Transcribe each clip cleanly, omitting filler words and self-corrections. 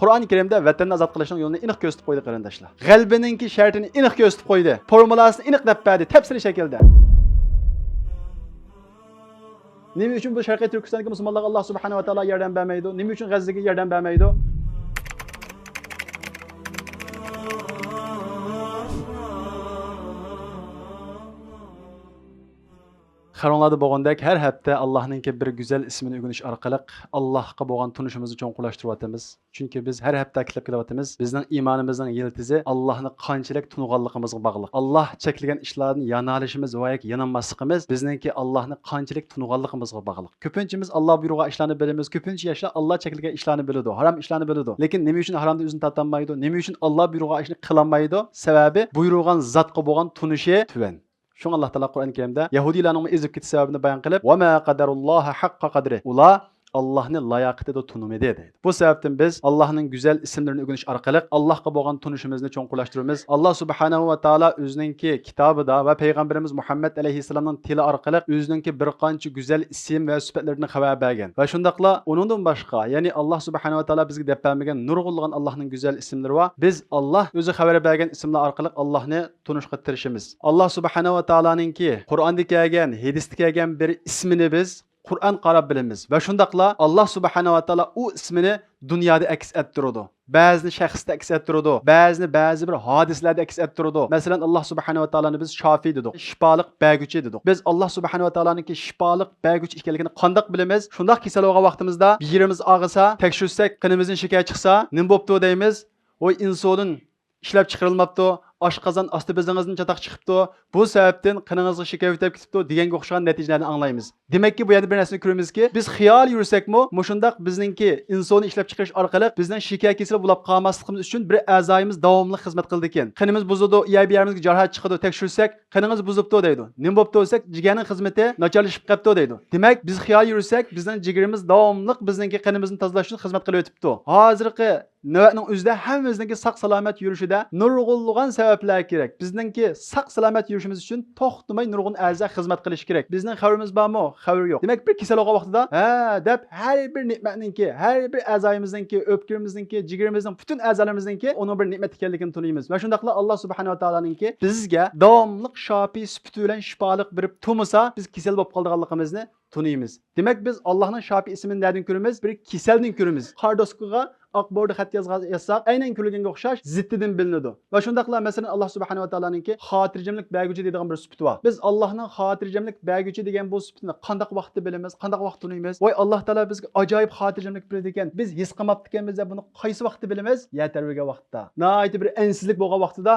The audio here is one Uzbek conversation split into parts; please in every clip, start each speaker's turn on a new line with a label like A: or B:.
A: Qur'oni Karimda vatanni ozod qilishning yo'lini aniq ko'rsatib qo'ydi qarindoshlar. G'albininki shartini aniq ko'rsatib qo'ydi. Formulasini aniq deb berdi, tafsili shaklda. Nima uchun bu Sharqiy Turkistondagi musulmonlarga Alloh subhanahu va taolo yordam bermaydi? Nima uchun G'azzaga yordam bermaydi? Qaranglarda bo'lgandek har hafta Allohning bir go'zal ismini o'rganish orqali Allohga bo'lgan tunishimizni cho'nqurlashtiryapmiz. Chunki biz har hafta ta'kidlab kelyapmiz, bizning iymonimizning yiltizi Allohni qanchalik tunug'anligimizga bog'liq. Alloh cheklagan ishlarni yanalishimiz va yananmasligimiz bizningki Allohni qanchalik tunug'anligimizga bog'liq. Ko'pinchimiz Alloh buyurgan ishlarni bilamiz, ko'pincha yoshlar Alloh cheklagan ishlarni biladi, harom ishlarni biladi. Lekin nima uchun haromdan o'zini tortolmaydi? Nima uchun Alloh buyurgan ishni qilolmaydi? Sababi buyurgan zotga bo'lgan tunishi tuvan. Şun Allah Teala Kur'an-ı Kerim'de Yahudilerin ezip gittiği sebebini bayan kılıp وَمَا قَدَرُ اللّٰهَ حَقَّ قَدْرِ Ula Allah'ın layakıtı da tunumedi edeydi. Bu sebepten biz Allah'ın güzel isimlerini öğreniş arkalık Allah'a boğan tunuşumuzni çoğunkulaştırırız. Allah Subhanahu ve Teala özününki kitabı da ve Peygamberimiz Muhammed Aleyhisselam'ın tili arkalık özününki bir qancha güzel isim ve sübetlerini haber bergen. Ve şundakla onundan başka yani Allah Subhanahu ve Teala bizge depbermegen nurgulluğun Allah'ın güzel isimleri var. Biz Allah özü haber bergen isimler arkalık Allah'ını tunuşqa tirişimiz. Allah Subhanahu ve Teala'nınki Kur'an'da kelgen, hadis'te kelgen bir ismini biz Kur'an qarab bilimiz ve şundaqla Allah Subhanahu ve Teala o ismini dünyada aks ettirdi. Bazı şəxsdə aks ettirdi, bazı bir hadislerde aks ettirdi. Mesela Allah Subhanahu ve Teala'nı biz şafi dedik, şifalıq bəgüçi dedik. Biz Allah Subhanahu ve Teala'nınki şifalıq bəgüçi ikənligini qandaq bilimiz? Şundaq kesel olğan vaxtımızda bir yerimiz ağrısa, tekşürsək, qınımızın şikayət çıxsa, nim bopdu deyimiz? O insulin işlep çıkarılmaptı. Aşqazan astı bezingizden çataq chiqibdi. Bu sebepten qınыңızga şikayet etib ketibdi deganga o'xshagan natijalarni anglaymiz. Demek ki bu yerda bir narsani ko'ramizki, biz xiyol yursekmi, mushundaq bizningki insonni ishlab chiqarish orqali bizning shikayat kesili bo'lib qolmasligimiz uchun bir a'zoyimiz davomli xizmat qildi ekan. Qinimiz buzildi, bir yerimizga jarohat chiqdi, tekshirsak, qiningiz buzibdi deydi. Nima bo'libdi desak, jigarning xizmati nacharlashib qolibdi deydi. Demak, biz xiyol yursak, bizning jigarimiz davomli bizningki qinimizni tozalash uchun xizmat qilib o'tibdi. Hozirgi navbatning o'zida hammamizningki saq salomat yurishida nurg'unlagan sabablar kerak. Bizningki saq salomat yurishimiz uchun to'xtamay nurg'un a'zo xizmat qilish kerak. Bizning xabarimiz bormi? Xabar yo'q. Demak, bir kasal olgan vaqtida, deb har bir ne'matninki, har bir a'zoyimizningki, o'pkirimizningki, jigarimizning, butun a'zolarimizningki onun bir ne'mat ekanligini tunuymiz. Va shundaqla Alloh subhanahu va taolaninki bizga davomli shofi sifati bilan shifoliq berib tumisa, biz kasal bo'lib qolganligimizni tunuymiz. Demak, biz Allohning shofi ismini nereden ko'ramiz? Bir kasaldan ko'ramiz. Qardoskiga Akborda xat yazsak, aynen külügenge o'xshash ziddidan bilinadi. Va shundaqla masalan Alloh subhanahu va taolaninki xotirjamlik berguvchi deydigan bir sifati bor. Biz Allohning xotirjamlik berguvchi degan bu sifatini qanday vaqtda bilamiz, qanday vaqt tunuymiz? Voy Alloh taolo bizga ajoyib xotirjamlik berdi ekan. Biz his qilmabdi ekanmiz, buni qaysi vaqtda bilamiz? Yetarliga vaqtda. Nihoyat bir ensizlik bo'lgan vaqtida,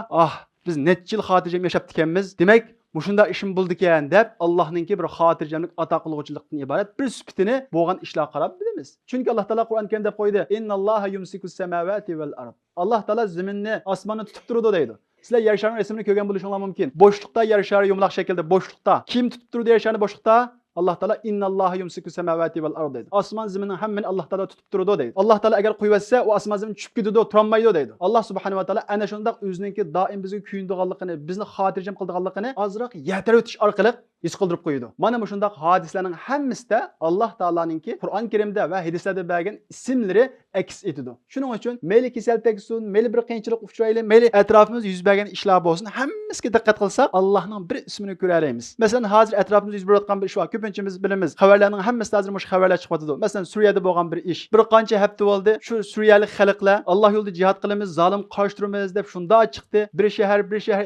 A: biz necha yil xotirjam yashab ekanmiz. Demak, mushunda ishim bo'ldi ekan deb Allohninki bir xotirjamlik ato qiluvchilikdan iborat bir sifatini bo'lgan ishlar qarab bilamiz. Chunki Alloh taolo Qur'on Karimda qo'ydi: "Innalloha yumsikus samawati val ard." Alloh taolo zaminni, osmonni tutib turadi deydi. Sizlar yer sharining resmini ko'rgan bo'lishingiz mumkin. Bo'shliqda yer shari yumaloq shaklda bo'shliqda. Kim tutib turdi yer sharini bo'shliqda? Allah Teala innalloha yumsiku samawati val ard deydi. Osmon zaminning hammani Alloh taolo tutib turadi deydi. Alloh taolo agar qo'yversa, u osmon zamin tushib ketadi, turolmaydi deydi. Alloh subhanahu va taolo ana shundaq o'zininki doim bizga kuyindiganligini, bizni xotirjam qildiganligini ozroq yetarib o'tish orqali his qildirib qo'ydi. Mana bu shundaq hodisalarning hammasida Alloh taolaninki Qur'on Karimda va hadislarda bergan ismlari aks etadi. Shuning uchun mayli kasal tegsin, mayli bir qiyinchilik uchrayli, mayli atrofimizda yuz bergan ishlar bo'lsin, hammasiga diqqat qilsak, Allohning bir ismini ko'ra olamiz. Masalan, hozir atrofimizda yuz berayotgan bir ish bor. Ko'pinchamiz bilamiz. Xabarlarning hammasi hozir mush xabarlar chiqyapti. Masalan, Suriyada bo'lgan bir ish. Bir qancha hafta bo'ldi, shu suriyalik xalqlar Alloh yo'lida jihad qilamiz, zolim qarshi turamiz deb shunda chiqdi. Bir shahar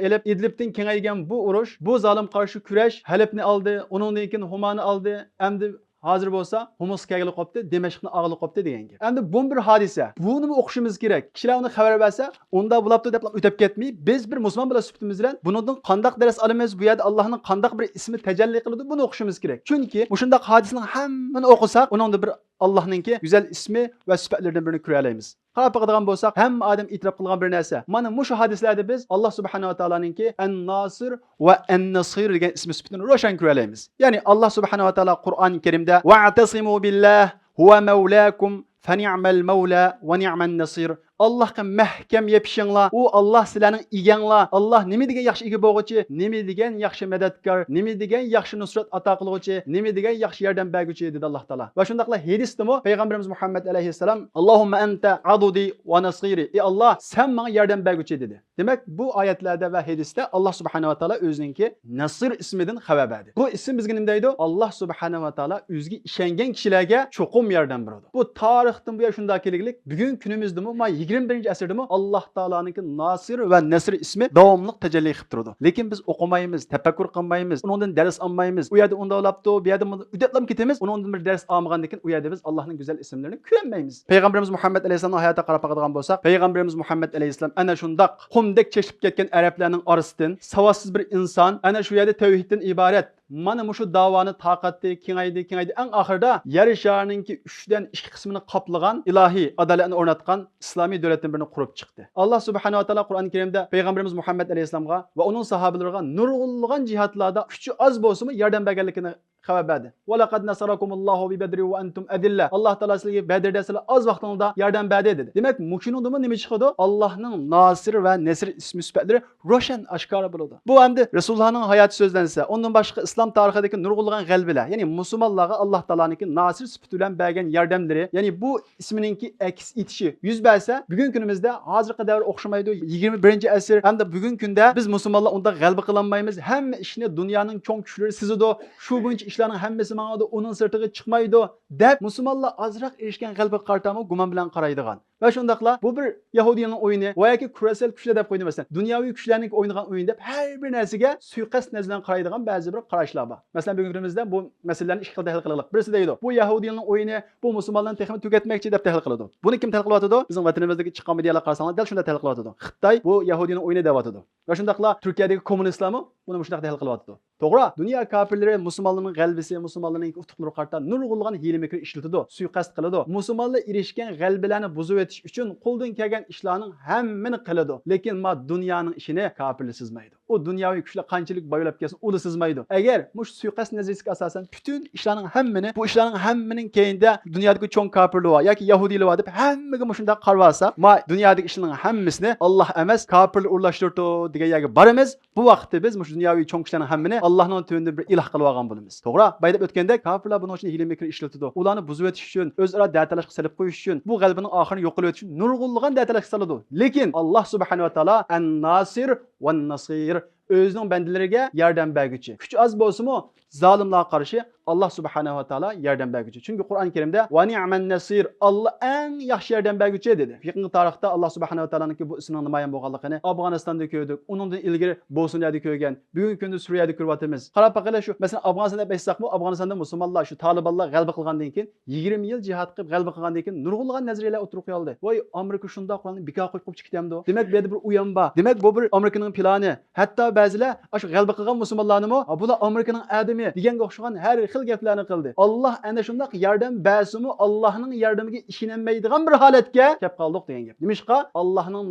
A: elib Idlibdan kengaygan bu urush, bu zolim qarshi kurash Halepni aldı, onundan keyin Humani aldı. Endi hozir bo'lsa Humus kelib qopti, Dimashqni ag'ilib qopti degan gap. Endi bu bir hodisa. Buni o'qishimiz kerak. Kishilar uni xabar bersa, unda bo'lapti deb o'tib ketmay, biz bir musulmon bilan sifatimiz bilan bundan qanday dars olamiz, bu yerda Allohning qanday bir ismi tajalli qiladi, buni o'qishimiz kerak. Chunki mushundaq hodisaning hammani o'qisak, uningda bir Allohningki go'zal ismi va sifatlaridan birini ko'ra olamiz. Qarab qiladigan bo'lsak, hamma odam e'tirof qilgan bir narsa. Mana mushu hadislarda biz Alloh subhanahu va taolaninki An-Nasir va An-Nasir degan ismi sifatini ro'shan ko'ra olamiz. Ya'ni Alloh subhanahu va taolo Qur'oni Karimda "Wa'tasimu billah huwa mawlakum Fani'mal mavla ve ni'man nasir. Allah'a mahkam yepishinglar. U Allah sizlarning eganglar. Allah nima degan yaxshi ega bo'lg'uchi, nima degan yaxshi madadkor, nima degan yaxshi nusrat ato qilg'uchi, nima degan yaxshi yordam berguvchi dedi Alloh taolo. Va shundaqla hadisdami payg'ambarimiz Muhammad alayhissalom Allohumma anta adudi va nasiri. Ey Alloh, sen menga yordam berguvchi dedi. Demak, bu oyatlarda va hadisda Alloh subhanahu va taolo o'zininki Nasir ismidan xabar berdi. Bu ism bizga nima deydi? Alloh subhanahu va taolo o'ziga ishongan kishilarga cho'qim yordam beradi. Bu tarixdan bu shunday keliglik bugun kunimizdami, 21-asrdami Alloh taoloning Nasir va Nasr ismi davomli tajalli qilib turadi. Lekin biz o'qimaymiz, tafakkur qilmaymiz, undan dars olmaymiz. U yerda unda olabdi, bu yerda udatlab ketamiz. Undan bir dars olmagandan keyin u yerda biz Allohning go'zal ismlarini ko'rmaymiz. Payg'ambarimiz Muhammad alayhisolamning hayotida qarab qoladigan bo'lsak, payg'ambarimiz Muhammad alayhisolam ana shundaq qumdek cheshib ketgan arablarning orasidan savodsiz bir inson, ana shu yerda tavhiddan iborat mana mushu davoni taqatdi, kengaydi. Eng oxirida yer sharininki 3dan 2 qismini qoplagan ilohiy adolatni o'rnatgan islomiy davlatdan birini qurib chiqdi. Alloh subhanahu va taolo Qur'oni Karimda payg'ambarimiz Muhammad alayhisolamga va uning sahobalariga nurg'unlagan jihatlarda kuchi oz bo'lsa-mu yordam berganligini xabar berdi. Va laqad nasarakumullohu bi badri va antum adilla. Alloh taolo sizlarga Badrda sizlar oz vaqtingizda yordam berdi dedi. Demak, mushuningda nima chiqadi? Allohning Nasir va Nasr ismi sifatlari ro'shan oshkora bo'ladi. Bu hamda Rasulullohning hayoti so'zlansa, undan boshqa islom tarixidagi nurg'unlagan g'albilar, ya'ni musulmonlarga Alloh taoloning Nasir sifati bilan bergan yordamlari, ya'ni bu ismininki aks etishi yuz bersa, bugun kunimizda hozirgi davr o'xshamaydi. 21-asr hamda bugun kunda biz musulmonlar unda g'alba qilolmaymiz. Hamma ishni dunyoning cho'ng kuchlari sizidi. Shu bo'yicha ishlarning hammasi ma'noda uning sirtiga chiqmaydi deb musulmonlar azroq erishgan g'alba qartami gumon bilan qaraydigan. Va shundaqla bu bir Yahudiyning o'yini va yoki kurasal kuchlar deb qo'ymasan, dunyoviy kuchlarning o'ynagan o'yin deb har bir narsaga suiqasd nazardan qaraydigan ba'zi bir qarashlar bor. Masalan, bugungi kunimizda bu masalalarni ikki xil tahlil qiladilar. Birisi deydi, bu Yahudiyning o'yini, bu musulmonlarni texnik tugatmoqchi deb tahlil qiladi. Buni kim tahlil qilyotdi? Bizning vatanimizdagi chiqqan medialar qarasangiz, dal shunday tahlil qilyotdi. Xitoy bu Yahudiyning o'yini deyotdi. Va shundaqla Turkiyadagi kommunistlarmi buni shunday tahlil qilyotdi. To'g'ri, dunyo kafirlari musulmonlarning g'albisi, musulmonlarning utuqlari qarta nurg'unlagan hiyla-mikr ishlatadi, suiqasd qiladi. Musulmonlar erishgan g'albalarni buzib o'tish uchun qo'ldan kelgan ishlarning hammani qiladi. Lekin ma dunyoning ishini kafirlar sizmaydi. O dunyoviy kuchlar qanchalik boylab kelsin, uni sizmaydi. Agar mush suiqasd nazariyasiga asosan bütün ishlarning hammani, bu ishlarning hammaning keyinda dunyodagi cho'ng kafirlar va yoki yahudiylar va deb hammaga mushunda qarab olsa, ma dunyodagi ishlarning hammasini Alloh emas, kafirlar urlashtirdi degan yerga boramiz. Bu vaqtda biz mush dunyoviy cho'ng ishlarning hammani Allohning to'yinda bir iloh qilib olgan bo'lamiz. To'g'ri? Baydab o'tganda kafirlar buni uchun hiyla-mikr ishlatadi. Ularni buzib o'tish uchun, o'zaro da'talashga solib qo'yish uchun, bu g'albining oxirini yo'q qilib o'tish uchun nurg'unlagan da'talashga soladi. Lekin Alloh subhanahu va taolo an-Nasir va an-Nasir o'zining bandalariga yordam berguchi. Kuch oz bo'lsa-mu, zolimlarga qarshi Alloh subhanahu va taolo yordam berguchi. Chunki Qur'on Karimda va ni'man nasir, Alloh eng yaxshi yordam berguchi dedi. Fiqh tarixda Alloh subhanahu va taoloning bu ismining namoyon bo'lganligini Afg'onistonda ko'rdik. Uningdan ilgari Bosniyada ko'rgan, bugungi kunda Suriyada ko'ryapmiz. Qarab baqinglar shu, masalan, Afg'onistonda aytsaqmi, Afg'onistonda musulmonlar shu Talibanlar g'alaba qilgandan keyin 20 yil jihad qilib g'alaba qilgandan keyin nurg'unlagan nazariyalar o'tirib qoldi. Voy, Amerika shunday Qur'onni bekor qo'yib chiqdimdi. Demak, bu yerda bir uyam bor. Demak, bu bir Amerikaning plani. Hatto ba'zilar shu g'alaba qilgan musulmonlarni, bular Amerikaning adami deganga o'xshagan har xil gaplarni qildi. Alloh ana shunday yordam bersa-mu, Allohning yordamiga ishonmaydigan bir holatga kelib qoldik degan gap. Nimishqa Allohning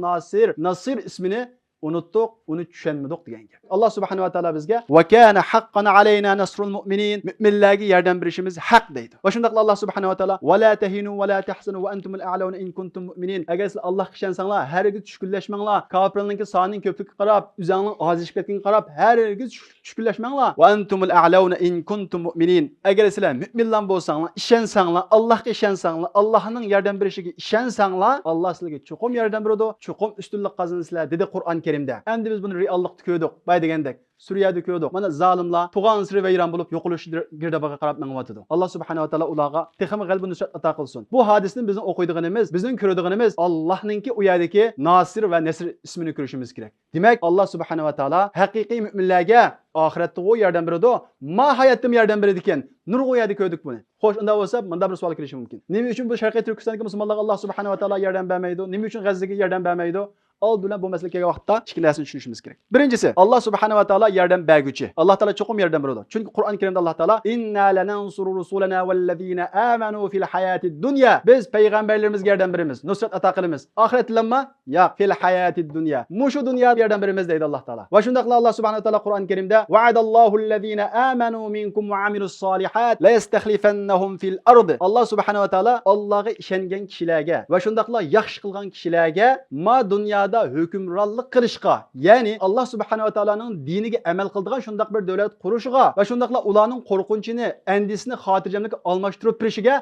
A: Nasir ismini unutdik, uni tushunmadik degan gap. Alloh subhanahu va taolo bizga va kana haqqan alayna nasrul mu'minin, mu'minlarga yordam berishimiz haq deydi. Va shundaqla Alloh subhanahu va taolo va la tahinu va la tahzanu va antumul a'launa in kuntum mu'minin. Agar siz Allohga ishonsanglar, hargiz tushkunlashmanglar. Kofirlarning sonining ko'pligiga qarab, o'zingning ozishib ketganiga qarab, hargiz tushkunlashmanglar. Va antumul a'launa in kuntum mu'minin. Agar sizlar mu'minlar bo'lsanglar, ishonsanglar, Allohga ishonsanglar, Allohning yordam berishiga ishonsanglar, Alloh sizlarga cho'qim yordam beradi, cho'qim ustunlik qozonarsizlar dedi Qur'on Karimda. Endi biz buni reallikda ko'rdik. Bay degandek Suriyada ko'rdik. Mana zolimlar tug'an siri vayron bo'lib yo'qolish girdabaga qarab mengyotdi. Alloh subhanahu va taolo ularga texmi g'alba nusrat ato qilsin. Bu hadisni bizning o'qiydiganimiz, bizning ko'radiganimiz Allohningki u yerdagi Nasir va Nasr ismini ko'rishimiz kerak. Demak, Alloh subhanahu va taolo haqiqiy mu'minlarga oxiratda u yordam beradi. Ma hayotda yordam beradi ekan. Nurg'oyada ko'rdik buni. Xo'sh, unda bo'lsa, menda bir savol kelishi mumkin. Nima uchun bu Sharqiy Turkistondagi musulmonlarga Alloh subhanahu va taolo yordam bermaydi? Nima uchun G'azzaga yordam bermaydi? Oldi bilan bu masala kelgan vaqtda ikki narsani tushunishimiz kerak. Birinchisi, Alloh subhanahu va taolo yordam berguchi. Alloh taolo cho'qim yordam beradi. Chunki Qur'on Karimda Alloh taolo inna lanansuru rusulana wallazina amanu fil hayatid dunya. Biz payg'ambarlarimizga yordam beramiz, nusrat ato qilamiz. Oxiratlanma? Yo'q, fil hayatid dunya. Mushu dunyoda yordam beramiz deydi Alloh taolo. Va shundaqla Alloh subhanahu va taolo Qur'on Karimda va'adallohu allazina amanu minkum va amilus solihat la yastakhlifannahum fil ard. Alloh subhanahu va taolo Allohga ishongan kishilarga va shundaqla yaxshi qilgan kishilarga ma dunyoda hukmronlik qilishga, ya'ni Alloh subhanahu va taoloning diniga amal qiladigan shundaq bir davlat qurishiga va shundaqla ularning qo'rqinchini, andisini, xotirjamlikka almashtirib berishiga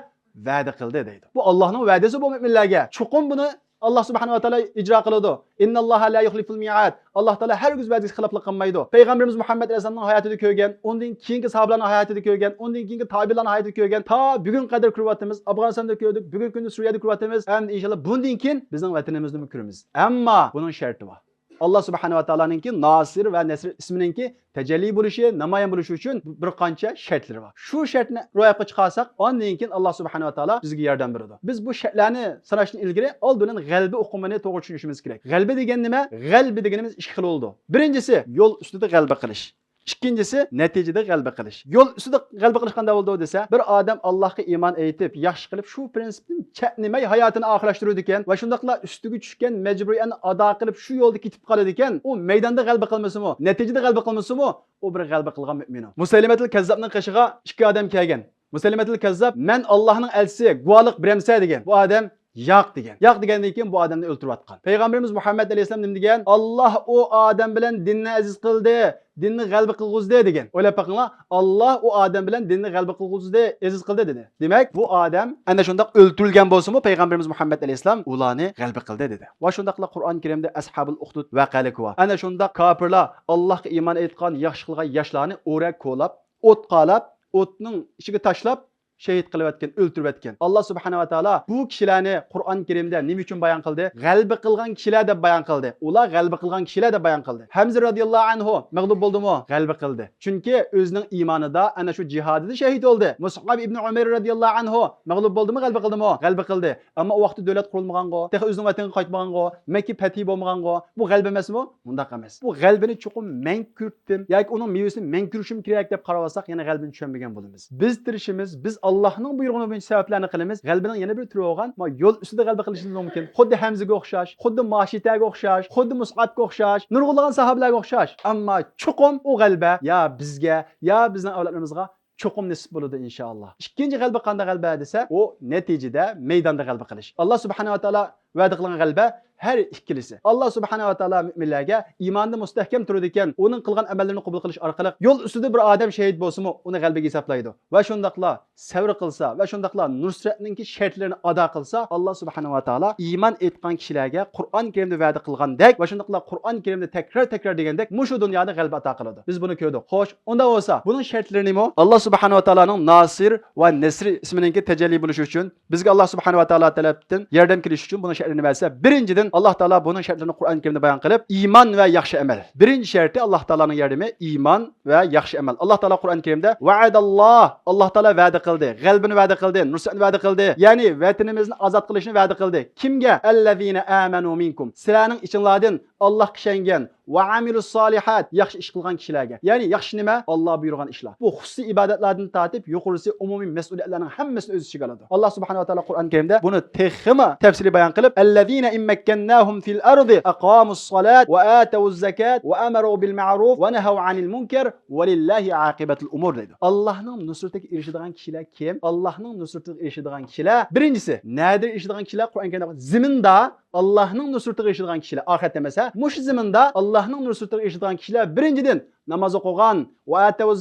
A: va'da qildi deydi. Bu Allohning va'dasi bu mu'minlarga. Chuqur buni Allah subhanahu wa ta'ala icra qiladi. İnnallaha la yuxliful mi'ad. Allah taala har gün va'dasiga xiloflik qilmaydi. Payg'ambarimiz Muhammad alayhisolamning hayotida ko'rgan, undan keyingi sahobalarning hayotida ko'rgan, undan keyingi tabi'larning hayotida ko'rgan, ta bugun qadar ko'ryapmiz. Afg'onistonda ko'rdik, bugungi kunda Suriyada ko'ryapmiz. Hamda inshaalloh bundan keyin bizning vatanimizni ko'ramiz. Ammo buning sharti bor. Allah subhanahu wa ta'alaningki Nasir va Nasr ismininki tajalli bo'lishi, namoyon bo'lishi uchun bir qancha shartlari bor. Shu shartni ro'yobga chiqarsak, ondan keyin Alloh subhanahu wa ta'ala bizga yordam beradi. Biz bu shartlarni sanashdan ilgari oldin g'alba o'qimini to'g'ri tushunishimiz kerak. G'alba degan nima? G'alba deganimiz ikki xil bo'ldi. Birinchisi yo'l ustida g'alba qilish. İkincisi neticede g'alba qilish. Yo'l ustida g'alba qilish qanday bo'ldi desa, bir odam Allohga iymon aytib, yaxshi qilib, shu prinsipni chatnimay hayotini oxirlashtiradi ekan va shundaqla ustiga tushgan majburiyatni ado qilib shu yo'lda ketib qoladi ekan, u maydonda g'alba qilmasimi, natijada g'alba qilmasimi, u bir g'alba qilgan mu'min. Musaylimatul Kazzabning qishig'iga ikki odam kelgan. Musaylimatul Kazzab, "Men Allohning elchisi, guvohlik beramsa" degan. Bu odam yo'q degan. Yo'q degandan keyin bu odamni o'ltirib atgan. Payg'ambarimiz Muhammad alayhisalom nima degan? Alloh u odam bilan dinni aziz qildi, dinni g'alba qilg'izdi degan. O'ylab boqinglar, Alloh u odam bilan dinni g'alba qilg'izdi, aziz qildi dedi. Demak, bu odam ana shundoq o'ltirilgan bo'lsa-mu, Payg'ambarimiz Muhammad alayhisalom ularni g'alba qildi dedi. Va shundaqla Qur'on Karimda ashabul uxdud vaqalik va ana shundoq kofirlar Allohga iymon etgan, yaxshi qilgan yoshlarni o'rak ko'lab, o't qalab, o'tning ichiga tashlab şehit qilib o'ltirib etgan. Alloh subhanahu va taolo bu kishilarni Qur'on Karimda nima uchun bayon qildi? G'alba qilgan kishilar deb bayon qildi. Ular g'alba qilgan kishilar deb bayon qildi. Hamza radhiyallohu anhu mag'lub bo'ldimi? G'alba qildi. Chunki o'zining iymonida ana shu jihadida shahid bo'ldi. Mus'ab ibn Umar radhiyallohu anhu mag'lub bo'ldimi? G'alba qildimi? G'alba qildi. Ammo u vaqtda davlat qurilmagan-go, tex o'zining vataniga qaytmagan-go, Makka fathi bo'lmagan-go, bu g'alba emasmi? Bundaq emas. Bu g'albini chuqur men ko'rdim yoki uning mevasini men ko'rishim kerak deb qarab olsak, yana g'albini tushunmagan bo'lamiz. Biz tirishimiz, biz Allohning buyrug'ini bo'yicha sabablarni qilamiz. G'albaning yana bir turi bo'lgan, yo'l ustida g'alba qilishimiz mumkin. Xuddi Hamzaga o'xshash, xuddi Mashitaga o'xshash, xuddi Mus'abga o'xshash, nurg'ulg'an sahobalarga o'xshash. Ammo chuqum u g'alba ya bizga, ya bizning avlodlarimizga chuqum nisb bo'ladi inshaalloh. Ikkinchi g'alba qanday g'alba desa, u natijada maydonda g'alba qilish. Alloh subhanahu va taolo va'da qilgan g'alba her ikkilisi. Allah subhanahu wa taala müminlerge imanında mustahkem turadi ekan, onun qilgan amallarını qabul qilish orqali yo'l ustida bir odam shahid bo'lsa-mu, uni g'albaga hisoblaydi. Va shundaqla sabr qilsa va shundaqla nusratninki shartlarini ado qilsa, Alloh subhanahu va taala iymon etgan kishilarga Qur'on Karimda va'da qilgandek va shundaqla Qur'on Karimda takrar degandek mushu dunyoda g'alaba ato qiladi. Biz buni ko'rdik. Xo'sh, unda bo'lsa, buning shartlari nima? Alloh subhanahu va taolaning Nasir va Nasr ismininki tajalli bo'lishi uchun bizga Alloh subhanahu va taolo tarafdan yordam kelish uchun buning shartlari nima bo'lsa, birinchidan Allah Teala bunun şartlarını Kur'an-ı Kerim'de bayan kılıp iman ve yaxşı amel. Birinci şartı Allah Teala'nın yardımı iman ve yaxşı amel. Allah Teala Kur'an-ı Kerim'de vaadallah, Allah Teala va'da qildi, qalbini va'da qildi, nusratni va'da qildi. Yani vatanimizni azat qilishni va'da qildi. Kimga? Allazina amanu minkum. Sizlarning ichinglardan Allah kishangan va amilus solihat, yaxshi ish qilgan kishilarga. Ya'ni yaxshi nima? Alloh buyurgan ishlar. Bu xususiy ibodatlardan tortib yuqorisi umumiy mas'uliyatlarning hammasini o'z ichiga oladi. Alloh subhanahu va taolo Qur'on Karimda buni texma tafsili bayon qilib, allazina immakkannahum fil ardi aqamus salat va atawuz zakat va amaru bil ma'ruf va nahaw anil munkar va lillahi aqibatul umur dedi. Allohning nusratiga erishadigan kishilar kim? Allohning nusratiga erishadigan kishilar birinchisi, nadir erishadigan kishilar Qur'on Karimda ziminda Allah'ın nusratiga erishadigan kishilar, oxiratda emas, mush ziminda Allah'ın nusratiga erishadigan kishilar birinchidan namoz o'qigan va atavuz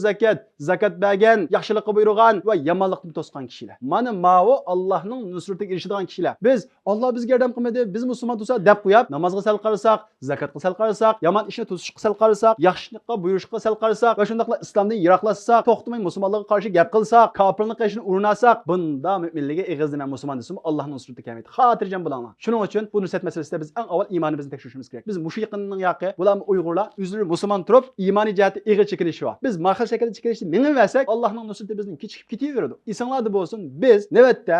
A: zakat bergan, yaxshilikqa buyurgan va yomonlikni to'sgan kishilar. Mana ma'u Allohning nusratiga erishadigan kishilar. Biz Alloh bizga yordam qilmadi, biz musulmon bo'lsa deb qo'yib, namozga sal qarasak, zakatga sal qarasak, yomon ishni to'sishga sal qarasak, yaxshilikqa buyurishga sal qarasak va shundaqla islomdan yiroqlashsak, to'xtamay musulmonlarga qarshi gap qilsak, kofirlik qilishni urinasak, bunda mu'minlarga eg'izdan musulmon desam Allohning nusrati kelmaydi. Xotirjam bo'linglar. Shuning uchun bu nusrat masalasida biz eng avval iymonimizni tekshirishimiz kerak. Biz mush yaqinning yoqi, bular Uyg'urlar o'zlari musulmon turib, iymoni jihati ig'i chekilishi var. Biz mahal şekilde çekilişni mingiversak Allah'ın nusrati bizning kechikib ketaveradi. Esinglarda bo'lsin, biz navbatda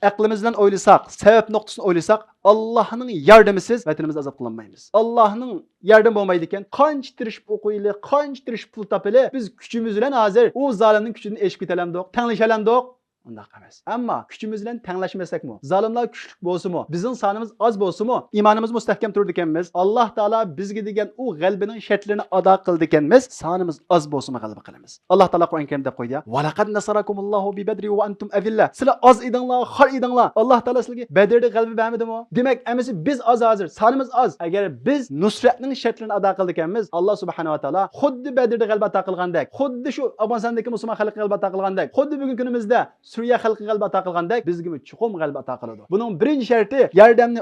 A: aqlimiz bilan o'ylasak, sabab nuqtasini o'ylasak, Allohning yordamisiz vatanimizni ozod qilolmaymiz. Allohning yardım bo'lmaydi ekan, qancha tirishib o'qiyli, qancha tirishib pul topili, biz kuchimiz bilan hozir u zolimning kuchidan eshib ketalandik, tanglashalandik. Undaq emas. Ammo kuchimiz bilan tanglashmasakmi, zolimlar kuchli bo'lsa-mu, bizning sonimiz oz bo'lsa-mu, iymonimiz mustahkam turdi ekanmiz. Alloh taolo bizga degan u g'albining shartlarini ado qildi ekanmiz. Sonimiz oz bo'lsa-mu g'alaba qilamiz. Alloh taolo Qur'on Karimda deb qo'ydi: "Va laqad nasarakumullohu bi badri va antum azilla." Sizlar oz edinglar, xor edinglar. Alloh taolo sizlarga Badrda g'alaba bermadimi? Demak, amisi biz oz hozir, sonimiz oz. Agar biz nusratning shartlarini ado qildi ekanmiz, Alloh subhanahu va taolo xuddi Badrda g'alaba ato qilgandek, xuddi shu Afg'onistondagi musulmon xalqqa g'alaba ato qilgandek, xuddi bugungi kunimizda Suriya xalqiga g'alaba ato qilgandek bizga chuqur g'alaba ato qiladi. Buning birinchi sharti yordamni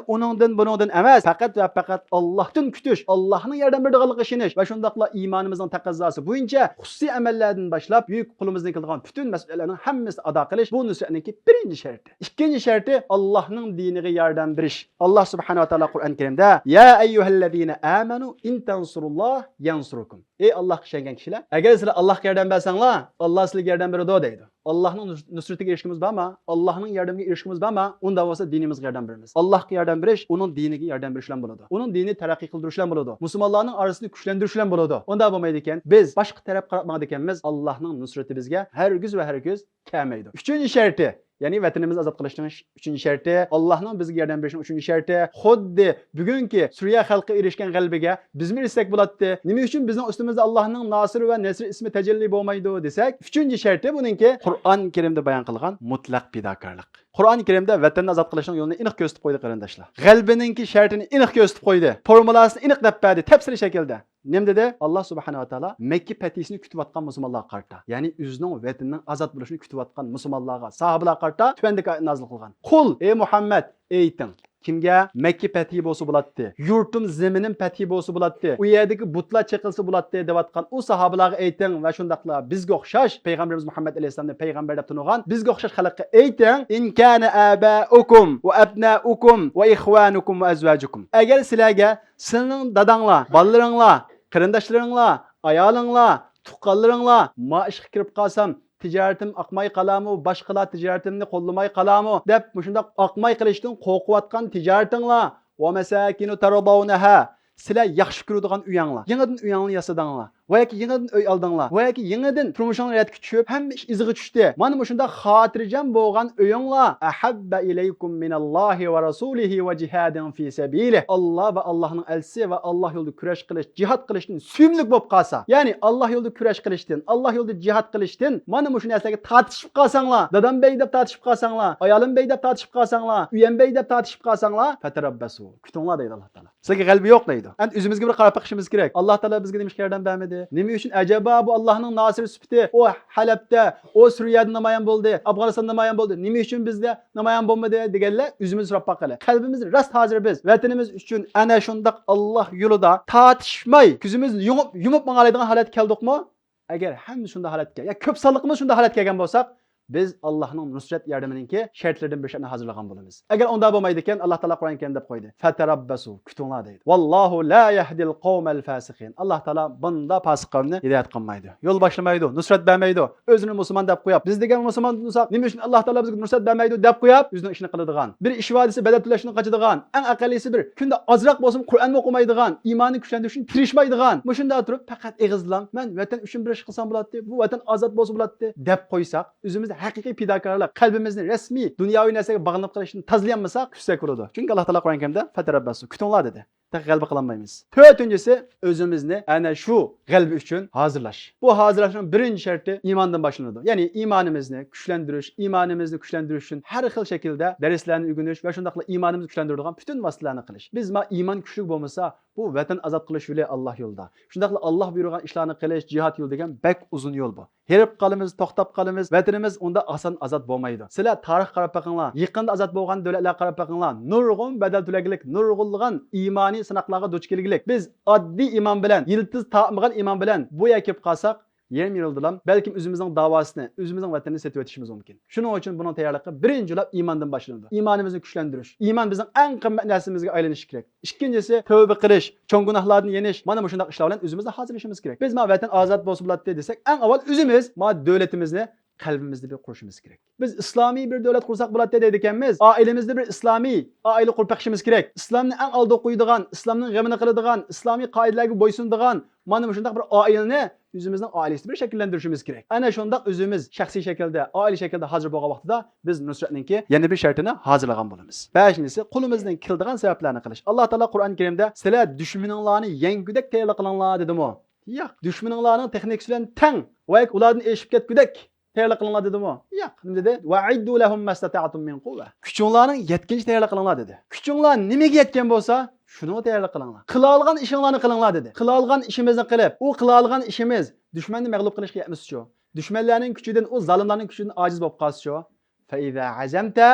A: buningdan emas, faqat va faqat Allohdan kutish, Allohning yordam beradiganligiga ishonish va shundaqla iymonimizning taqozosi bo'yicha xususiy amallardan boshlab buyuk qo'limizdan keladigan butun mas'ullarning hammasini ado qilish bu nusratningki birinchi sharti. Ikkinchi sharti Allohning diniga yordam berish. Alloh subhanahu va taolo Qur'on Karimda: "Ya ayyuhallazina amanu in tansurulloh yansurukum." Ey Allohga ishongan kishilar, agar sizlar Allohga yordam bersanglar, Alloh sizlarga yordam beradi deydi. Allohning nusratiga erishishimiz bormi? Allohning yordamiga erishishimiz bormi? Unda bo'lsa dinimizga yordam beramiz. Allohga yordam berish, uning diniga yordam berish bilan bo'ladi. Uning dinini taraqqiy qildirish bilan bo'ladi. Musulmonlarning orasini kuchlantirish bilan bo'ladi. Unda bo'lmaydi ekan, biz boshqa taraf qarab ekanmiz, Allohning nusrati bizga hargiz va hargiz kelmaydi. Uchinchi sharti, ya'ni vatanimizni ozod qilishning uchinchi sharti, Allohning bizga yordam berishining uchinchi sharti, xuddi bugungi Suriya xalqi erishgan g'alabaga biz mi erishsak bo'ladi? Nima uchun bizning ustimizda Allohning Nasir va Nasr ismi tajalli bo'lmaydi desak, uchinchi sharti buningki Qur'on Karimda bayon qilgan mutlaq fidokorlik. Qur'on Karimda vatanni ozod qilishning yo'lini aniq ko'rsatib qo'ydi qarindoshlar. G'albiningki shartini aniq ko'rsatib qo'ydi. Formulasini aniq deb berdi, tafsili shaklda. Nima dedi? Alloh subhanahu va taolo Makka fatisini kutayotgan musulmonlarga qarta, ya'ni o'zining vatanining ozod bo'lishini kutayotgan musulmonlarga, sahobalarga qarta tuvandek nozil qilgan. Qul ey Muhammad, ayting, kimga Makka fathi bo'lsa bo'ladi, yurtim zeminim fathi bo'lsa bo'ladi, u yerdagi butlar chiqilsa bo'ladi deyotgan u sahobalarga ayting va shundaqla bizga o'xshash payg'ambarimiz Muhammad alayhisolamni payg'ambar deb tanigan bizga o'xshash xalqqa ayting: in kana abaukum va abnaukum va ikhwanukum va azwajukum. Agar sizlarga sizning dadanglar, bolalaringlar, qarindoshlaringlar, ayolinglar, tuqqanlaringlar maishga kirib qolsam, tijoratim oqmay qalamu, boshqalar tijoratimni qo'llamay qalamu deb shundoq oqmay qilishdan qo'rqayotgan tijoratinglar va masakinu taradawnaha, sizlar yaxshi ko'radigan uyinglar, yangidan uyingni yasadinglar va yoki yangidan uy oldinglar va yoki yangidan turmushinglar yetib tushib, hamma ish iziga tushdi. Mana shunda xotirjam bo'lgan uyinglar ahabba ilaykum minallohi va rasulihi va jihadin fi sabilihi. Alloh va Allohning elchisi va Alloh yo'lida kurash qilish, jihad qilishdan suyumlik bo'lib qolsa, ya'ni Alloh yo'lida kurash qilishdan, Alloh yo'lida jihad qilishdan mana shu narsaga tortishib qolsanglar, dadam bey deb tortishib qolsanglar, ayolim bey deb tortishib qolsanglar, uyam bey deb tortishib qolsanglar, fatarabbasu, kutinglar deydi Alloh taolo. Sizga g'albi yo'q deydi. Endi o'zimizga bir qarab boqishimiz kerak. Alloh taolo bizga nima yordam bermadi? Nima uchun ajaba bu Allohning Nasir sifati o Halabda, o Suriyada namoyon bo'ldi, Afg'onistonda namoyon bo'ldi. Nima uchun bizda namoyon bo'lmadi deganlar o'zimiz so'rab boqaylik. Qalbimiz rost hozir biz vatanimiz uchun ana shundoq Alloh yo'lida tortishmay, ko'zimizni yumib mang'alaydigan holat keldikmi? Agar hamma shunday holatga, ya ko'p sonliqimiz shunday holatga kelgan bo'lsak, biz Allohning nusrat yardaminingki shartlaridan bir shartni hozirlagan bo'lamiz. Agar unda bo'lmaydi ekan, Alloh taolo Qur'on Karimda deb qo'ydi: "Fatarabbasu, kutinglar" deydi. Vallohu la yahdil qawmal fasiqin. Alloh taolo bunda fosiqlarni hidoyat qilmaydi. Yo'l boshlamaydi, nusrat bermaydi. O'zini musulmon deb qo'yib, biz degan musulmon bo'lsak, nima uchun Alloh taolo bizga nusrat bermaydi deb qo'yib, o'zining ishini qiladigan. Bir ish vodisi badal to'lashni qochadigan, eng aqallisi bir kunda ozroq bo'lsin Qur'onni o'qimaydigan, iymonni kuchlantirish uchun tirishmaydigan. Mushunda turib faqat eg'izlan, men vatan uchun bir ish qilsam bo'ladi, bu vatan ozod bo'lsa bo'ladi deb qo'ysak, o'zimiz haqiqiy fidokorlik, qalbimizni rasmiy dunyoviy narsaga bog'lanib qilishni tozlayolmasak, kuchsak bo'ladi. Chunki Alloh taolo Qur'on Karimda fatarabbasu, kutinglar dedi. G'alaba qilolmaymiz. To'rtinchisi, o'zimizni ana shu g'alaba uchun hozirlash. Bu hozirlashning birinchi sharti iymondan boshlanadi. Ya'ni iymonimizni kuchlantirish uchun har xil shaklda darslarni o'rganish va shundaqla iymonimizni kuchlantiradigan butun vositalarni qilish. Biz iymon kuchli bo'lmasa, bu vatan ozod qilish yo'li Alloh yo'lida. Shundaqla Alloh buyurgan ishlarni qilish, jihad yo'li degan bak uzun yo'l bu. Herib qolamiz, to'xtab qolamiz, vatanimiz unda oson ozod bo'lmaydi. Sizlar tarix qarab boqinglar, yaqinda ozod bo'lgan davlatlar qarab boqinglar, nurg'un badal to'lagilik, nurg'unlagan iymoniy sinoqlarga duch kelgilik. Biz oddiy iymon bilan, yiltiz taqmagan iymon bilan bu yerga kelib qolsak, yarim yildilam balkim o'zimizning davosini, o'zimizning vatanini setib o'tishimiz mumkin. Shuning uchun buning tayyorligi birinchi bo'lib iymondan boshlanadi. Iymonimizni kuchlantirish. Iymon bizning eng qimmat narsamizga aylanishi kerak. Ikkinchisi tavba qilish, cho'ng gunohlarni yenish. Mana shunday ishlar bilan o'zimizni hozirlashimiz kerak. Biz vatan ozod bo'lsa bo'ladi desak, eng avval o'zimiz davlatimizni qalbimizda bir qurishimiz kerak. Biz islomiy bir davlat qursak bo'ladi deydi ekanmiz. Oilamizda bir islomiy oila qurib chiqishimiz kerak. Islomni eng oldiga qo'yadigan, islomning g'amini qiladigan, islomiy qoidalarga bo'ysunadigan mana shunday bir oilani o'zimizning oilasida bir shakllantirishimiz kerak. Ana shunday o'zimiz shaxsiy shaklda, oila shaklda hozir bo'lgan vaqtida biz Nusratninki yana bir shartini hozirlagan bo'lamiz. 5-inchisi qo'limizdan keladigan sabablarni qilish. Alloh taolo Qur'oni Karimda sizlar dushmaninglarni yengudek tayyorlab qilinglar dedimi? Yo'q. Dushmaninglarning texnikasi bilan tang va ulardan eshib ketgudek tayyorlab qilinglar dedimi? Yo'q. Nima dedi? Va'iddu lahum mastata'tum min quwwa. Kuchinglarning yetkincha tayyorlab qilinglar dedi. Kuchinglar nimaga yetgan bo'lsa, shuni tayyorlab qilinglar. Qila olgan ishinglarni qilinglar dedi. Qila olgan ishimizni qilib, u qila olgan ishimiz dushmanni mag'lub qilishga yetmas shu. Dushmanlarning kuchidan, o zalimlarning kuchidan ojiz bo'lib qolsa shu. Fa iza azamta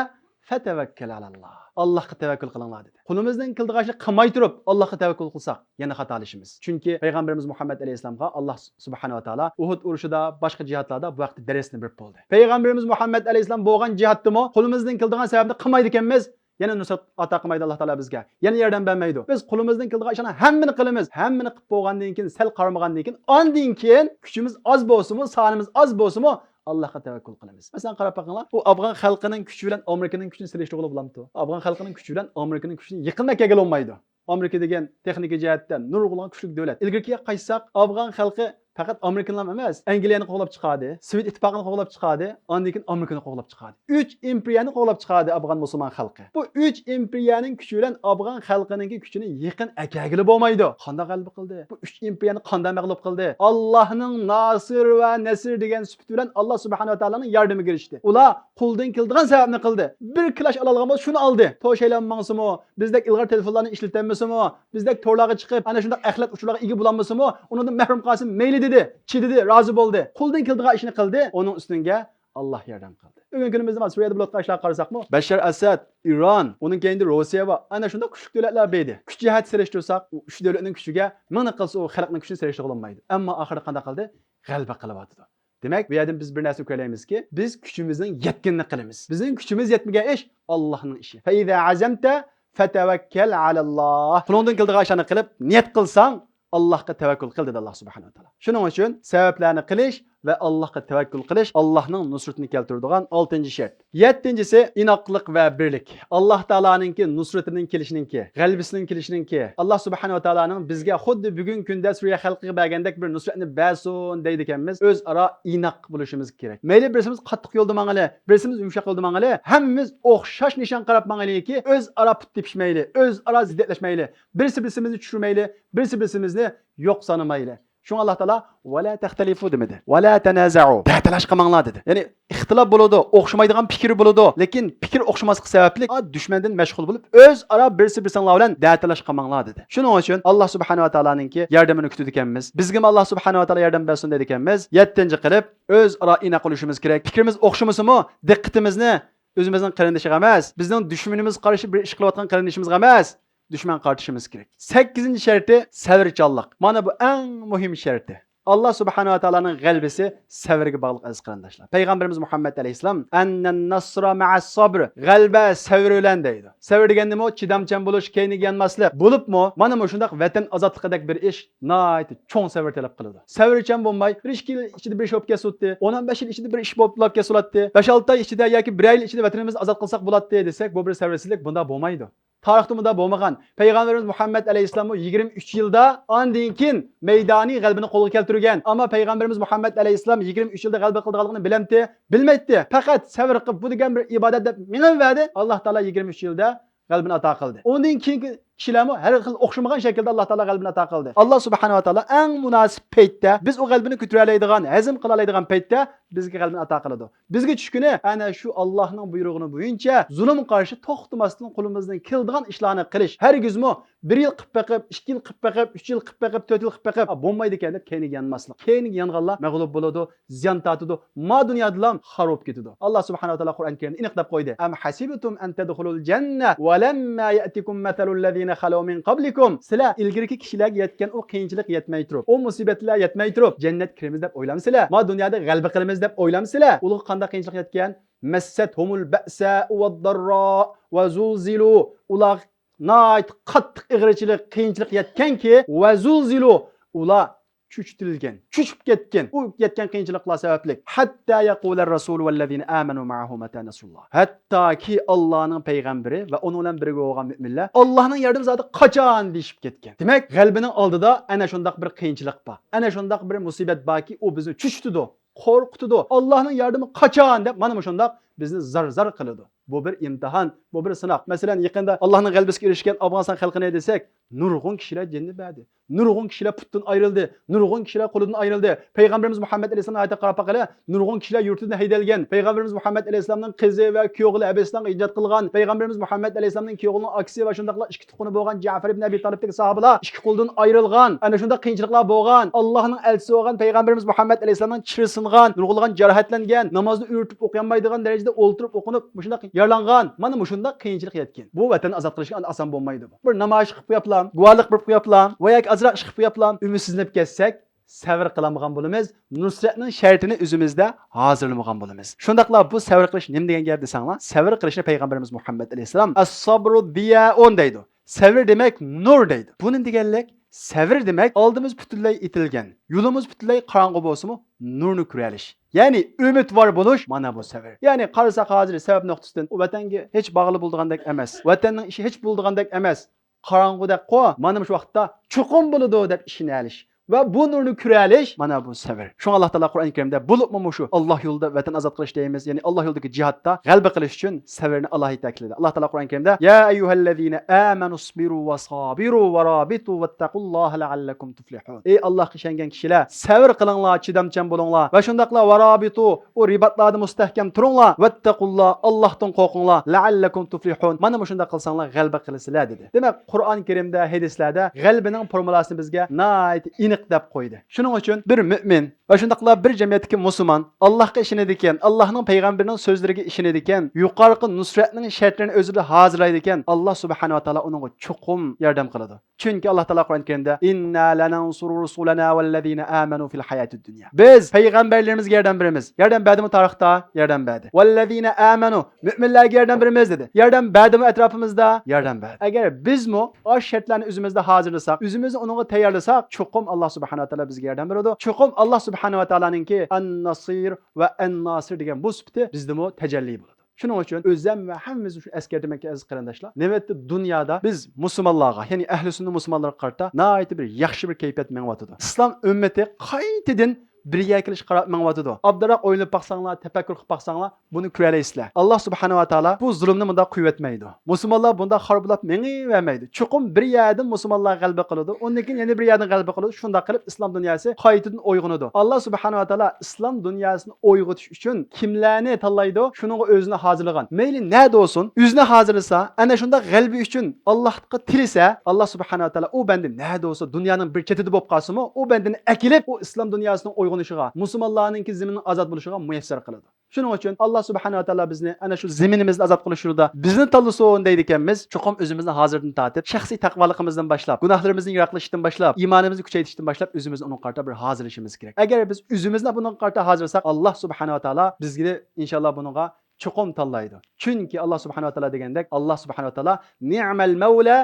A: fatawakkal alalloh. Allohga tavakkul qilinglar dedi. Qo'limizdan keldigan ishni qilmay turib Allohga tavakkul qilsak, yana xatolashimiz. Chunki payg'ambarimiz Muhammad alayhisolamga Alloh subhanahu va taolo Uhud urushida, boshqa jihatlarda bu vaqtda darsni berib bo'ldi. Payg'ambarimiz Muhammad alayhisolam bo'lgan jihatdimi, qo'limizdan keldigan sababni qilmaydi ekanmiz. Yana nusrat ata qilmaydi Alloh taolo bizga. Yana yordam bermaydi. Biz qo'limizdan keldigan ishni hammani qilamiz. Hammani qilib bo'lgandan keyin, sal qaramagandan keyin, ondan keyin kuchimiz oz bo'lsa-mu, sonimiz oz bo'lsa-mu, Allohga tavakkul qilamiz. Masalan qarab boqinglar, bu Afg'on xalqining kuchi bilan Amerikaning kuchini selishtirib bo'lamdi. Afg'on xalqining kuchi bilan Amerikaning kuchini yiqilma kelga olmaydi. Amerika degan texnika jihatdan nurg'ulg'an kuchli davlat. Ilgirkiga qaytsak, Afg'on xalqi faqat Amerikalar emas, Angliyani qo'g'lab chiqadi, Sovet ittifoqini qo'g'lab chiqadi, ondan keyin Amerikani qo'g'lab chiqadi. 3 imperiyani qo'g'lab chiqadi Afg'on musulmon xalqi. Bu 3 imperiyaning kuchi bilan Afg'on xalqining kuchini yaqin akagili bo'lmaydi. Qanday g'alaba qildi? Bu 3 imperiyani qanday mag'lub qildi? Allohning Nasir va Nasir degan sifati bilan Alloh subhanahu va taolaning yordamiga erishdi. Ular qo'ldan keladigan sababni qildi. Bir klash olgan bo'lsa shuni oldi. To'shaylanmangsimi, bizdek ilg'or telefonlarni ishlatmasimi, bizdek to'rlarga chiqib, ana shunday axlat uchurlarga ega bo'lanmasimi, undan mahrum qolsin, mayli dedi, chididi, rozi bo'ldi. Qo'ldan keladigan ishni qildi, uning ustiga Alloh yordam qildi. Bugun kunimizda Suriyada bo'layotgan ishlar qarasaqmi, Bashar Asad, Iron, uning keyingi Rossiya va ana shunday kuchli davlatlar beydi. Kuch jihat selishtirsak, shu davlatning kuchiga mingni qilsa u xalqning kuchini selishtirib olmaydi. Ammo oxiri qanday qildi? G'alaba qilyapti. Demak, bu yerdan biz bir narsa ko'raymizki, biz kuchimizning yetganini qilamiz. Bizning kuchimiz yetmagan ish Allohning ishi. Fa iza azamta fatawakkal alalloh. Qo'lingdan keladigan ishni qilib, niyat qilsang, Allohga tavakkul qil dedi Alloh subhanahu va taolo. Shuning uchun sabablarni qilish va Allohga tavakkul qilish Allohning nusratini keltiradigan 6-shart. 7-si inoqlik va birlik. Alloh taolaninki nusratining kelishininki, g'alabasining kelishininki. Alloh subhanahu va taolaning bizga xuddi bugun kunda Suriya xalqiga bergandek bir nusratni bersin deydi ekanmiz. O'zaro inoq bo'lishimiz kerak. Mayli birsimiz qattiq yo'lda mangali, birsimiz yumshoq yo'lda mangali, hammamiz o'xshash nishon qarab mangaliki, o'zaro put tepishmayli, o'zaro ziddiyatlashmayli, birimizni tushirmayli, birimizni yo'q sanamayli. Şun Allah Teala وَلَا تَخْتَلِفُوا demedi. وَلَا تَنَازَعُوا. Talash qilmanglar dedi. Ya'ni ixtilof bo'ladi, o'xshamaydigan fikr bo'ladi, lekin fikr o'xshamaslik sababli dushmandan mashg'ul bo'lib, o'zaro birisi-birsinglar bilan talash qilmanglar dedi. Shuning uchun Alloh subhanahu va taolaninki yordamini kutib ekanmiz. Bizga Alloh subhanahu va taolo yordam bersin dedi ekanmiz. 7-chi qilib o'zaro inoq bo'lishimiz kerak. Fikrimiz o'xshamasimi, diqqatimizni o'zimizning qarindishiga emas, bizning dushmanimiz qarshi bir ish qilayotgan qarindishimizga emas, düşman qartışımız gerek. 8-ci şərti səbirçanlıq. Mana bu ən mühim şərti. Allah subhanahu wa ta'ala'nın g'albisi sabrga bog'liq aziz qarindoshlar. Payg'ambarimiz Muhammad alayhisalom annan nasra ma'as sabr. G'alba sabr bilan deydi. Sabr degani nima? Chidamchan bo'lish, keyniga yanmaslik. Bo'libmi? Mana bu shunday vatan ozodligidek bir ish nihoyat cho'ng sabr talab qiladi. Sabrchan bo'lmay, 1-2 yil ichida bir ish bo'lib ketdi. 15 yil ichida bir ish bo'lib ketdi. 5-6 oy ichida yoki 1 yil ichida vatanimizni ozod qilsak bo'ladi desak, bu bir sabrsizlik bunda bo'lmaydi. Tarixda bunda bo'lmagan. Payg'ambarimiz Muhammad alayhisalom 23 yilda ondan keyin maydoniy g'albini qo'lga keltirgan. Ammo payg'ambarimiz Muhammad alayhisalom 23 yilda g'alba qilganligini bilamdi, bilmaydi. Faqat sabr qilib bu degan bir ibodat deb minavadi. Alloh taolo 23 yilda g'albini ato qildi. Ondan keyingi kishilarmi har xil o'xshamagan shaklda Alloh taolo g'albini ato qildi. Alloh subhanahu va taolo eng munosib paytda biz u g'albini ko'tara oladigan, hazm qila oladigan paytda bizga g'albini ato qiladi. Bizga tushkuni ana shu Allohning buyrug'ini bo'yicha zulm qarshi to'xtamasdan qo'limizdan keladigan ishlarni qilish. Hargizmi 1 yil qilib beqib, 2 yil qilib beqib, 3 yil qilib beqib, 4 yil qilib beqib bo'lmaydi ekan deb keyniga yanmaslik. Keyniga yanganlar mag'lub bo'ladi, ziyon tortadi, ma dunyodan xarob ketadi. Alloh subhanahu va taolo Qur'on Karimda aniq deb qo'ydi. Am hasibatum an tadkhulul janna wa lamma ya'tikum mathalul ladina khalu min qablikum. Sizlar ilgirki kishilarga yetgan o qiyinchilik yetmay turib, o musibatlar yetmay turib, jannat kiramiz deb o'ylamsizlar. Ma dunyoda g'alaba qilamiz deb o'ylamsizlar. Ular qanday qiyinchilik yetgan? Massathumul ba'sa wad-darra wa zulzilu. Ular nayt qattiq ig'richilik, qiyinchilik yetganki, va zulzilu. Ular Çüçtülgen, çüçüp ketken, u ketken kıyınçılıklar sebeplik. Hatta yakuler Rasul vellezine amenu ma'ahu meta nasrullah. Hatta ki Allah'ın peygamberi ve onunla birge olan müminler Allah'ın yardım zatı kaçan deyip ketken. Demek kalbinin aldıda ana şundak bir kıyınçılık ba. Ana şundak bir musibet ba ki o bizni çüçtüdü. Korktudu. Allah'ın yardımı kaçan dep mana şundak bizni zar kılıdı. Bu bir imtihan, bu bir sınav. Mesela yakında Allah'ın kalbisiga erişken Afganistan halkına desek, nurgun kişiler cennet verdi. Nurgun kişiler puttan ayrıldı. Nurgun kişiler kuludan ayrıldı. Peygamberimiz Muhammed Aleyhisselam'ın ayeti qarab bakala, nurgun kişiler yurtidan haydelgen. Peygamberimiz Muhammed Aleyhisselam'ın kızı ve kuyog'li Abestan ijod qilgan. Peygamberimiz Muhammed Aleyhisselam'ın kuyog'lining aksi ve shundaqla ikki tuqquni bo'lgan Ja'far ibn Abi Talibdagi sahabalar ikki qo'ldan ayrilgan. Ana shunda qiyinchiliklar bo'lgan. Allohning elchisi bo'lgan Peygamberimiz Muhammed Aleyhisselam'ın chiri singan, nurg'ulgan jarohatlangan, namozni o'rtib o'qiolmaydigan darajada o'ltirib o'qinib, shundaq yaralangan. Mana shunda qiyinchilik yetgan. Bu vatanni ozod qilishga oson bo'lmaydi bu. Bir namoyish qilib qo'yaplam, guvohlik berib qo'yaplam, va yoki azroq ish qilib qo'yaplam. Ümitsizlanib ketsak, savr qilamagan bo'lamiz. Nusratning shartini o'zimizda hozirlamagan bo'lamiz. Shundaqla bu savr qilish nima degan gap desanglar, savr qilishni Peygamberimiz Muhammed Aleyhisselam as-sabru diyaun deydi. Savr demek nur deydi. Bu nima deganlik? Savr demek oldimiz butunlay itilgan, yo'limiz butunlay qorong'u bo'lsa-mu, nurni ko'ralish. Ya'ni umid var bo'lish mana bu savr. Ya'ni qarasak hozir sabab nuqtasidan u vatanga hech bog'li bo'lgandek emas. Vatanning ishi hech bo'lgandek emas. Qorong'udek qo'y, mana shu vaqtda chuqur bo'ladi deb ishini alish. Ve bu nurni ko'ralish mana bu savr. Şu Allah Teala Kur'an-ı Kerim'de bulupmu şu Allah yolunda vatan azat qilish deymiz. Yani Allah yoldagi jihadda g'alaba qilish uchun savrni Alloh ta'kidladi. Allah Teala Kur'an-ı Kerim'de ya eyyuhellezine amanu sabiru ve sabiru ve rabitu vettaqullaha la'allakum tuflihun. Ey Allohga ishongan kishilar, savr qilinglar, chidamchan bo'linglar va shundaqla va rabitu o ribatlarda mustahkam turinglar. Vettaqullah Allohdan qo'rqinglar la'allakum tuflihun. Mana bu shunda qilsanglar g'alaba qilasizlar dedi. Demak, Qur'on-i Kerimda, hadislarda g'albaning formulasini bizga nayt deb qo'ydi. Shuning uchun bir mu'min va shundaqla bir jamiyatdagi musulmon Allohga ishonadi ekan, Allohning payg'ambarining so'zlariga ishonadi ekan, yuqorqi nusratning shartlarini o'zida hozirlaydi ekan, Alloh subhanahu va taolo unga chuqum yordam qiladi. Chunki Alloh taolo Qur'on-i Karimda inna lanansuru rusulana vallazina amanu fil hayatid dunya. Biz payg'ambarlarimizga yordam beramiz. Yordam berdimi tarixda? Yordam berdi. Vallazina amanu mu'minlarga yordam beramiz dedi. Yordam berdimi atrofimizda? Yordam berdi. Agar bizmi o shartlarni o'zimizda hozirlasak, o'zimizni unga tayyorlasak, chuqum Allah subhanahu wa ta'ala bizga yordam beradi. Chuqum Allah subhanahu wa ta'alaninki an-nasir va an-nasir degan bu sifati bizdami tajalli bo'ladi. Shuning uchun o'zim va hammamiz shu askardemakka aziz qarindoshlar, navbatda dunyoda biz musulmonlarga, ya'ni ahli sunna musulmonlarga qarata nihoyat bir yaxshi bir kayfiyat mengyotidi. Islom ummati qaytadan birga kelish qarab mengyotidi. Abduraq o'ylab baqsanglar, tafakkur qilib baqsanglar, buni ko'raysizlar. Alloh subhanahu va taolo bu zulmni bunda qo'yatmaydi. Musulmonlar bunda xarbolab mengivermaydi. Chuqum bir yerdan musulmonlar g'alaba qiladi, undan keyin yana bir yerdan g'alaba qiladi. Shunda qilib islom dunyosi qaytadan uyg'onadi. Alloh subhanahu va taolo islom dunyosini uyg'otish uchun kimlarni tanlaydi? Shuning o'zini hozirlagan. Mayli nada olsun, o'zini hozirlasa, ana shunda g'alaba uchun Allohga tilisa, Alloh subhanahu va taolo u banda nada olsa dunyoning bir chetida bo'lib qolsa-mu, u bandani akilib, u islom dunyosining uyg'onishiga, musulmonlarning zimini azod bo'lishiga muyassar qiladi. Shuning uchun Alloh subhanahu va taolo bizni ana shu zaminimizni azod qilish yo'lida bizni tanlasin deydi ekanmiz. Chuqum o'zimizni hozirdan tortib, shaxsiy taqvoligimizdan boshlab, gunohlarimizni yiroqlashdan boshlab, iymonimizni kuchaytirishdan boshlab o'zimizni uning qarta bir hozirlashimiz kerak. Agar biz o'zimizni buning qarta hozirlasak, Alloh subhanahu va taolo bizga inshaalloh buningga chuqum tanlaydi. Chunki Alloh subhanahu va taolo degandek, Alloh subhanahu va taolo ni'mal mavla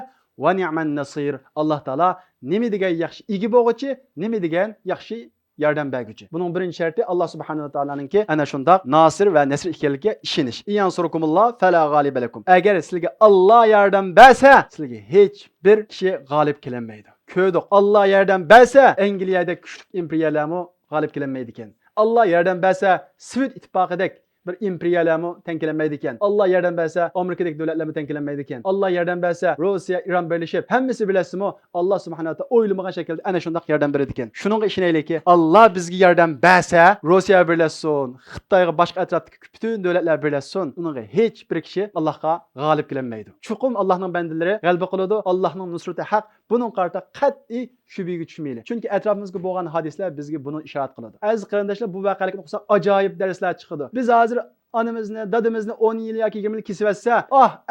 A: va ni'man nasir. Alloh taolo nima degan yaxshi igi bo'g'ichi, nima degan yaxshi yordam berguchi. Bunun birinchi sharti Alloh subhanahu va taoloninki ana shundoq nasir va nasr ekanligiga ishonish. Iyansurukumulloh fala g'aliba lakum. Agar sizga Alloh yordam bersa, sizga hech bir kishi g'olib kelinmaydi. Ko'rdik, Alloh yordam bersa, Angliyada kuchli imperiyalarmi g'olib kelinmaydi ekan. Alloh yordam bersa, Sovet ittifoqidek bir imperiyalarmi tenkelenmeydi ekan. Allah yordam bersa, Amerikadagi davlatlarmi tenkelenmeydi ekan. Allah yordam bersa, Rossiya, Iran birlashib, hammasi bilasizmi? Alloh subhanahu va taolo o'ylamagan shaklda ana shunday yordam beradi ekan. Shuningga ishonaylikki, Alloh bizga yordam bersa, Rossiya birlashsin, Xitoyga boshqa atrofdagi butun davlatlar birlashsin, uningga hech bir kishi Allohga g'olib kelinmaydi. Chuqum Allohning bandalari g'alaba qiladi. Allohning nusrati haq. Buning qarta qat'iy shubhaga tushmaylik. Chunki atrofimizda bo'lgan hadislar bizga buni ishorat qiladi. Aziz qarindoshlar, bu voqealikni o'qisak ajoyib darslar chiqadi. Biz hozir anamizni, dadimizni 10 yil yoki 20 yil kesib etsa,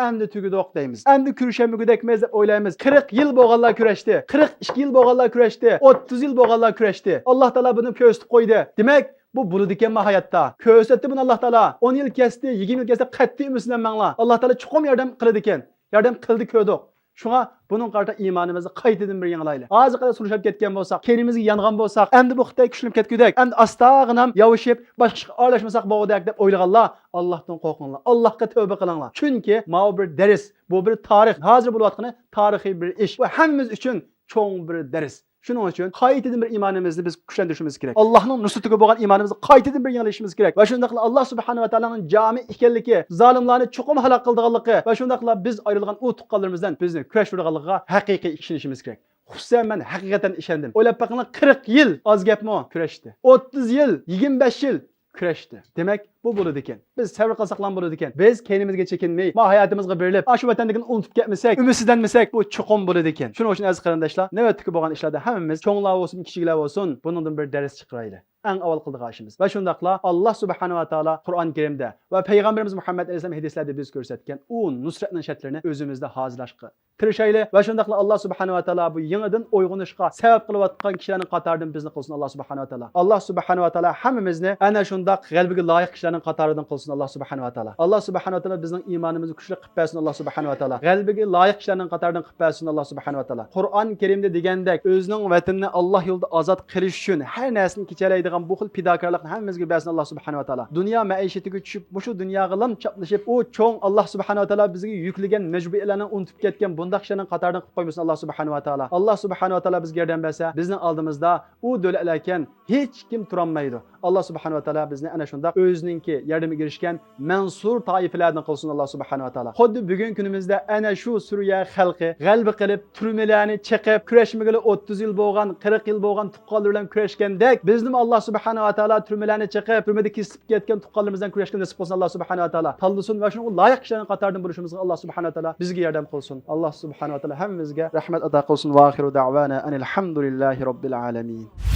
A: endi tugudoq deymiz. Endi kurashamugudekmiz deb o'ylaymiz. 40 yil bo'lganlar kurashdi. 42 yil bo'lganlar kurashdi. 30 yil bo'lganlar kurashdi. Alloh taolo buni ko'rsatib qo'ydi. Demak, bu bo'ladi ekan hayotda. Ko'rsatdi buni Alloh taolo. 10 yil kesdi, 20 yil kesdi, qat'iy umidlanmanglar. Alloh taolo chuqum yordam qiladi ekan. Yordam qildi ko'rdik. Şuna bunun qarta imanimizni qaytadan bir yangilayli. Azı qada suruşab ketgan bo'lsak, kenimizga yangan bo'lsak, endi bu Xitoy kuchlanib ketgudak, endi astag'inam yavishib, boshqa aralashmasak bo'lg'udak deb o'ylaganlar, Allohdan qo'rqinglar. Allohga tavba qilinglar. Chunki bu bir dars, bu bir tarix. Hozir bo'layotgani tarixiy bir ish va hammamiz uchun cho'ng bir dars. Shuning uchun qaytadan bir imonimizni biz kuchlantirishimiz kerak. Allohning nusratiga bo'lgan imonimizni qaytadan bir yangilayishimiz kerak. Va shundaqla Alloh subhanahu va taolaning jami ekanligi, zolimlarni chuqum halok qildiganligi va shundaqla biz ayrilgan u tuqqanlarimizdan bizni kurash qilganligiga haqiqiy ishonishimiz kerak. Xususan men haqiqatan ishondim. O'ylab baqinglar 40 yil oz gapmi kurashdi. 30 yil, 25 yil kurashdi. Demak, bu bo'ladi ekan. Biz sabr qilsak ham bo'ladi ekan. Biz kendimizga chekinmay, ma hayotimizga berilib, shu vatandagini unutib ketmasak, umidsizlanmasak, bu chuqum bo'ladi ekan. Shuning uchun aziz qarindoshlar, navbatdagi bo'lgan ishlarda hammamiz cho'nglar bo'lsin, kichiklar bo'lsin, bundan bir dars chiqaraylik. Eng avval qildigan ishimiz. Va shundaqla Alloh subhanahu va taolo Qur'on Karimda va payg'ambarimiz Muhammad alayhisalom hadislarda biz ko'rsatgan u nusratning shartlarini o'zimizda hozirlashga tirishaylik. Va shundaqla Alloh subhanahu va taolo bu yangidan uyg'onishga sabab qilayotgan kishilarning qatoridan bizni qilsin Alloh subhanahu va taolo. Alloh subhanahu va taolo hammamizni ana shundaq g'albiga loyiq kishilarning qatoridan qilsin Alloh subhanahu va taolo. Alloh subhanahu va taolo bizning iymonimizni kuchli qilib bersin Alloh subhanahu va taolo. G'albiga loyiq kishilarning qatoridan qilib bersin Alloh subhanahu va taolo. Qur'on Karimda degandek o'zining vatanini Alloh yo'lida ozod qilish uchun har narsani kechalaydigan bu xil fidokorlikni hammamizga bersin Alloh subhanahu va taolo. Dunyo maishatiga tushib, shu dunyoga lam chaplashib, u cho'ng Alloh subhanahu va taolo bizga yuklagan majburiyatlarni unutib ketgan bundaq kishilarning qatoridan qilib qo'ymasin Alloh subhanahu va taolo. Alloh subhanahu va taolo bizga yordam bersa, bizning oldimizda u davlatlar ekan hech kim turolmaydi. Alloh subhanahu va taolo bizni ana shunda o'zininki yordamiga erishgan mansur toifalardan qilsin Alloh subhanahu va taolo. Xuddi bugun kunimizda ana shu Suriya xalqi g'alba qilib, turmalarni chiqib, kurashmagili 30 yil bo'lgan, 40 yil bo'lgan tuqqanlar bilan kurashgandek, bizning Alloh subhanahu va taolo turmalarni chiqib, turmada kesib ketgan tuqqanlarimizdan kurashgan nasib qilsin Alloh subhanahu va taolo. Tanlasin va shunga loyiq kishilarning qatoridan bo'lishimizga Alloh subhanahu va taolo bizga yordam qilsin. Alloh subhanahu va taolo hammamizga rahmat ato qilsin. Va oxiru da'vana anil hamdulillahi robbil alamin.